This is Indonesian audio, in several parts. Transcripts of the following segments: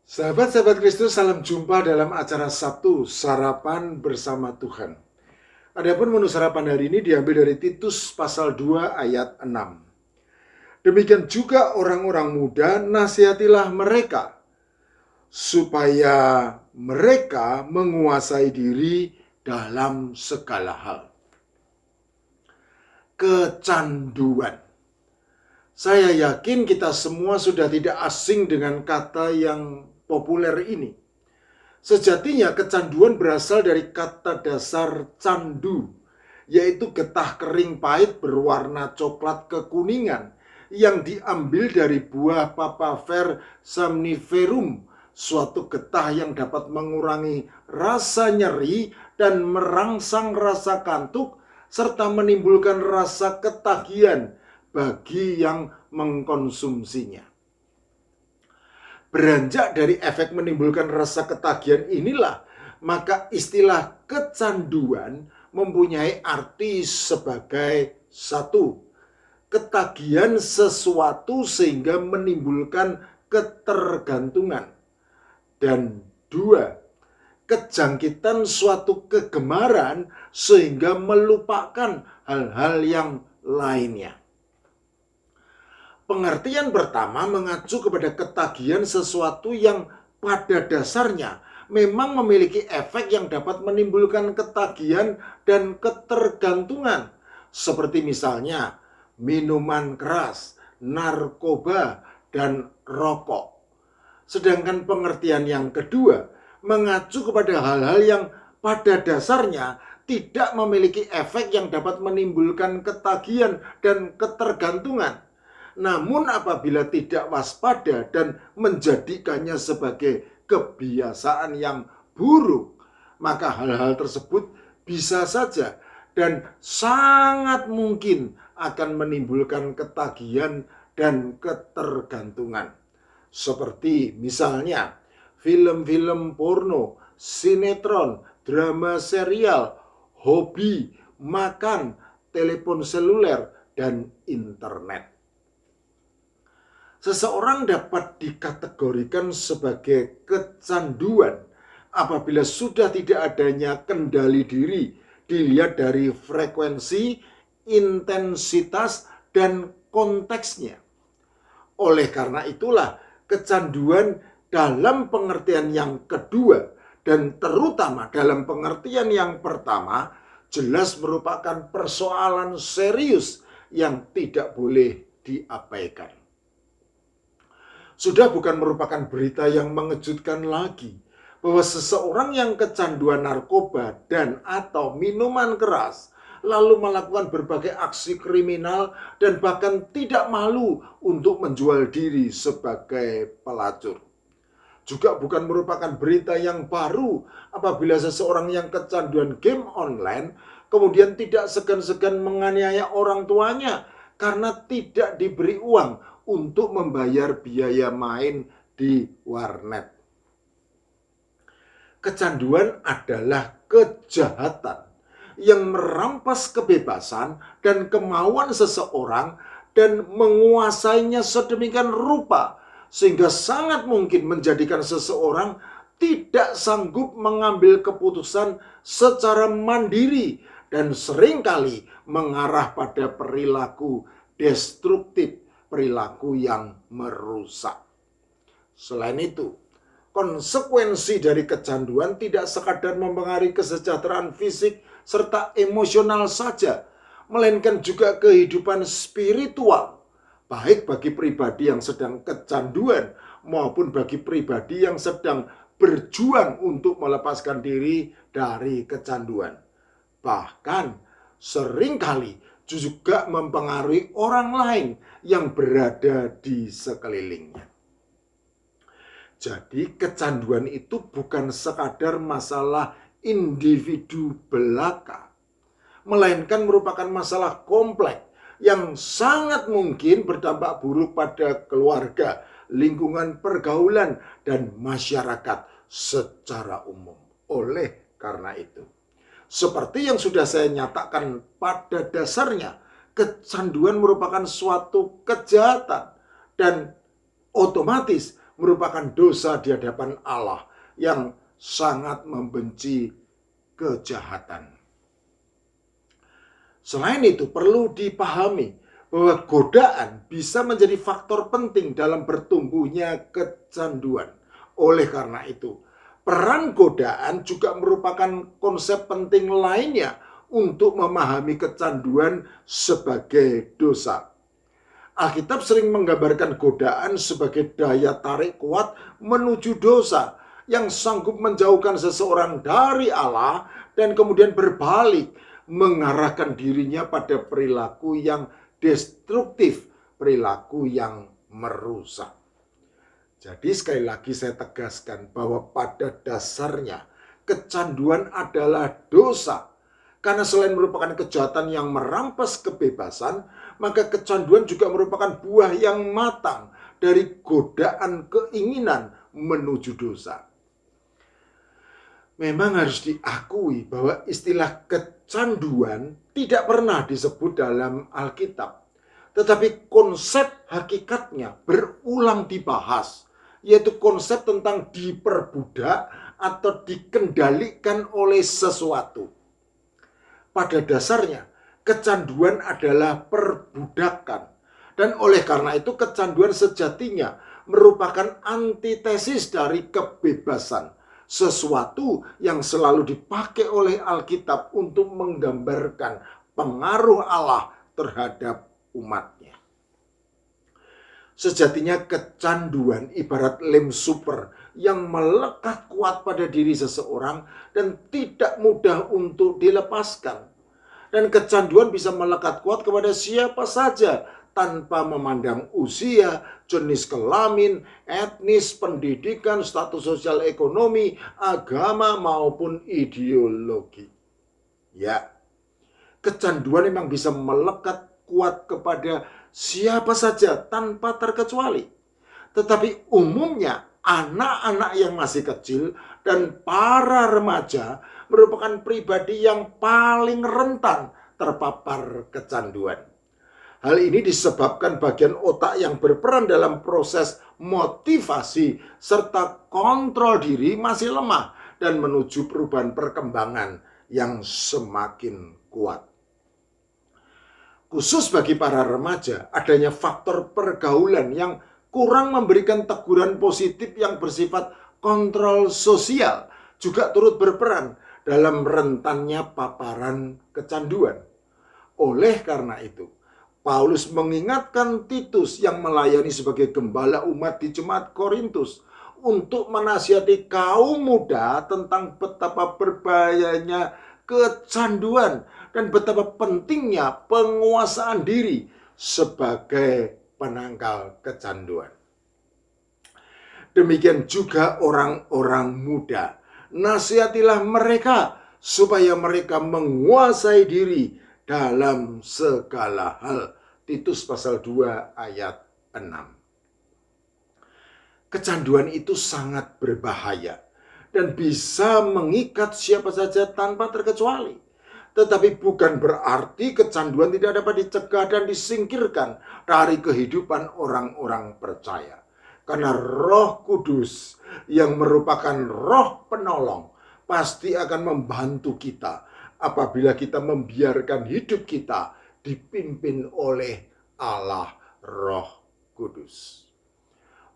Sahabat-sahabat Kristus, salam jumpa dalam acara Sabtu, Sarapan Bersama Tuhan. Adapun menu sarapan hari ini diambil dari Titus pasal 2 ayat 6. Demikian juga orang-orang muda, nasihatilah mereka, supaya mereka menguasai diri dalam segala hal. Kecanduan. Saya yakin kita semua sudah tidak asing dengan kata yang populer ini. Sejatinya kecanduan berasal dari kata dasar candu, yaitu getah kering pahit berwarna coklat kekuningan yang diambil dari buah Papaver somniferum, suatu getah yang dapat mengurangi rasa nyeri dan merangsang rasa kantuk serta menimbulkan rasa ketagihan bagi yang mengkonsumsinya. Beranjak dari efek menimbulkan rasa ketagihan inilah, maka istilah kecanduan mempunyai arti sebagai satu, ketagihan sesuatu sehingga menimbulkan ketergantungan. Dan dua, kejangkitan suatu kegemaran sehingga melupakan hal-hal yang lainnya. Pengertian pertama mengacu kepada ketagihan sesuatu yang pada dasarnya memang memiliki efek yang dapat menimbulkan ketagihan dan ketergantungan, seperti misalnya minuman keras, narkoba, dan rokok. Sedangkan pengertian yang kedua mengacu kepada hal-hal yang pada dasarnya tidak memiliki efek yang dapat menimbulkan ketagihan dan ketergantungan. Namun apabila tidak waspada dan menjadikannya sebagai kebiasaan yang buruk, maka hal-hal tersebut bisa saja dan sangat mungkin akan menimbulkan ketagihan dan ketergantungan. Seperti misalnya film-film porno, sinetron, drama serial, hobi, makan, telepon seluler, dan internet. Seseorang dapat dikategorikan sebagai kecanduan apabila sudah tidak adanya kendali diri, dilihat dari frekuensi, intensitas, dan konteksnya. Oleh karena itulah, kecanduan dalam pengertian yang kedua dan terutama dalam pengertian yang pertama jelas merupakan persoalan serius yang tidak boleh diabaikan. Sudah bukan merupakan berita yang mengejutkan lagi bahwa seseorang yang kecanduan narkoba dan atau minuman keras lalu melakukan berbagai aksi kriminal dan bahkan tidak malu untuk menjual diri sebagai pelacur. Juga bukan merupakan berita yang baru apabila seseorang yang kecanduan game online kemudian tidak segan-segan menganiaya orang tuanya karena tidak diberi uang untuk membayar biaya main di warnet. Kecanduan adalah kejahatan yang merampas kebebasan dan kemauan seseorang dan menguasainya sedemikian rupa sehingga sangat mungkin menjadikan seseorang tidak sanggup mengambil keputusan secara mandiri dan seringkali mengarah pada perilaku destruktif, perilaku yang merusak. Selain itu, konsekuensi dari kecanduan tidak sekadar mempengaruhi kesejahteraan fisik serta emosional saja, melainkan juga kehidupan spiritual, baik bagi pribadi yang sedang kecanduan maupun bagi pribadi yang sedang berjuang untuk melepaskan diri dari kecanduan. Bahkan seringkali juga mempengaruhi orang lain yang berada di sekelilingnya. Jadi kecanduan itu bukan sekadar masalah individu belaka, melainkan merupakan masalah kompleks yang sangat mungkin berdampak buruk pada keluarga, lingkungan pergaulan, dan masyarakat secara umum. Oleh karena itu, seperti yang sudah saya nyatakan pada dasarnya, kecanduan merupakan suatu kejahatan dan otomatis merupakan dosa di hadapan Allah yang sangat membenci kejahatan. Selain itu, perlu dipahami bahwa godaan bisa menjadi faktor penting dalam bertumbuhnya kecanduan. Oleh karena itu, peran godaan juga merupakan konsep penting lainnya untuk memahami kecanduan sebagai dosa. Alkitab sering menggambarkan godaan sebagai daya tarik kuat menuju dosa yang sanggup menjauhkan seseorang dari Allah dan kemudian berbalik mengarahkan dirinya pada perilaku yang destruktif, perilaku yang merusak. Jadi sekali lagi saya tegaskan bahwa pada dasarnya kecanduan adalah dosa. Karena selain merupakan kejahatan yang merampas kebebasan, maka kecanduan juga merupakan buah yang matang dari godaan keinginan menuju dosa. Memang harus diakui bahwa istilah kecanduan tidak pernah disebut dalam Alkitab. Tetapi konsep hakikatnya berulang dibahas, yaitu konsep tentang diperbudak atau dikendalikan oleh sesuatu. Pada dasarnya, kecanduan adalah perbudakan. Dan oleh karena itu, kecanduan sejatinya merupakan antitesis dari kebebasan. Sesuatu yang selalu dipakai oleh Alkitab untuk menggambarkan pengaruh Allah terhadap umatnya. Sejatinya kecanduan ibarat lem super yang melekat kuat pada diri seseorang dan tidak mudah untuk dilepaskan. Dan kecanduan bisa melekat kuat kepada siapa saja tanpa memandang usia, jenis kelamin, etnis, pendidikan, status sosial ekonomi, agama maupun ideologi. Ya, kecanduan memang bisa melekat kuat kepada siapa saja tanpa terkecuali. Tetapi umumnya anak-anak yang masih kecil dan para remaja merupakan pribadi yang paling rentan terpapar kecanduan. Hal ini disebabkan bagian otak yang berperan dalam proses motivasi serta kontrol diri masih lemah dan menuju perubahan perkembangan yang semakin kuat. Khusus bagi para remaja, adanya faktor pergaulan yang kurang memberikan teguran positif yang bersifat kontrol sosial juga turut berperan dalam rentannya paparan kecanduan. Oleh karena itu, Paulus mengingatkan Titus yang melayani sebagai gembala umat di jemaat Korintus untuk menasihati kaum muda tentang betapa berbahayanya kecanduan dan betapa pentingnya penguasaan diri sebagai penangkal kecanduan. Demikian juga orang-orang muda. Nasihatilah mereka supaya mereka menguasai diri dalam segala hal. Titus pasal 2 ayat 6. Kecanduan itu sangat berbahaya dan bisa mengikat siapa saja tanpa terkecuali. Tetapi bukan berarti kecanduan tidak dapat dicegah dan disingkirkan dari kehidupan orang-orang percaya. Karena Roh Kudus yang merupakan Roh penolong pasti akan membantu kita apabila kita membiarkan hidup kita dipimpin oleh Allah Roh Kudus.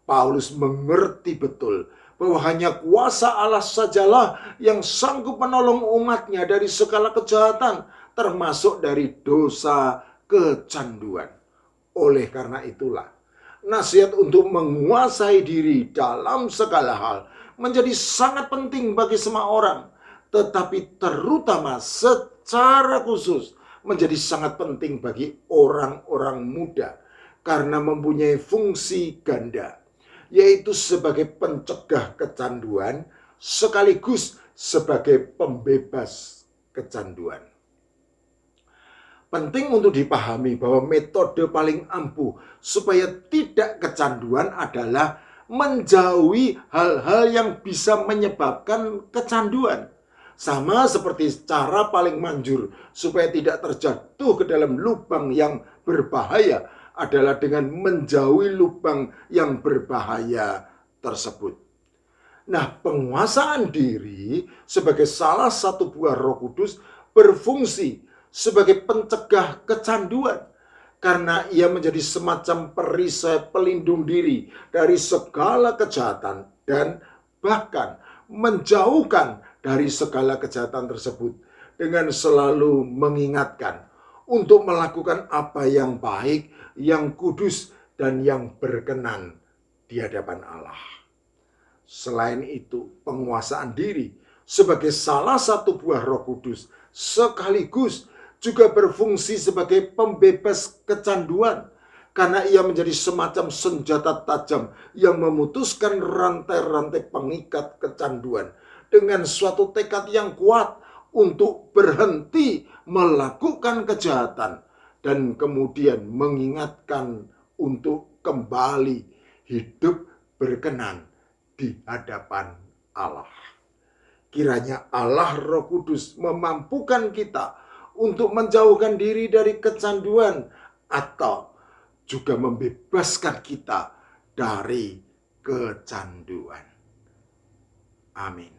Paulus mengerti betul bahwa hanya kuasa Allah sajalah yang sanggup menolong umatnya dari segala kejahatan, termasuk dari dosa kecanduan. Oleh karena itulah, nasihat untuk menguasai diri dalam segala hal menjadi sangat penting bagi semua orang, tetapi terutama secara khusus menjadi sangat penting bagi orang-orang muda karena mempunyai fungsi ganda, yaitu sebagai pencegah kecanduan sekaligus sebagai pembebas kecanduan. Penting untuk dipahami bahwa metode paling ampuh supaya tidak kecanduan adalah menjauhi hal-hal yang bisa menyebabkan kecanduan. Sama seperti cara paling manjur supaya tidak terjatuh ke dalam lubang yang berbahaya adalah dengan menjauhi lubang yang berbahaya tersebut. Nah, penguasaan diri sebagai salah satu buah Roh Kudus berfungsi sebagai pencegah kecanduan, karena ia menjadi semacam perisai pelindung diri dari segala kejahatan dan bahkan menjauhkan dari segala kejahatan tersebut dengan selalu mengingatkan untuk melakukan apa yang baik, yang kudus, dan yang berkenan di hadapan Allah. Selain itu, penguasaan diri sebagai salah satu buah Roh Kudus sekaligus juga berfungsi sebagai pembebas kecanduan, karena ia menjadi semacam senjata tajam yang memutuskan rantai-rantai pengikat kecanduan dengan suatu tekad yang kuat untuk berhenti melakukan kejahatan dan kemudian mengingatkan untuk kembali hidup berkenan di hadapan Allah. Kiranya Allah Roh Kudus memampukan kita untuk menjauhkan diri dari kecanduan atau juga membebaskan kita dari kecanduan. Amin.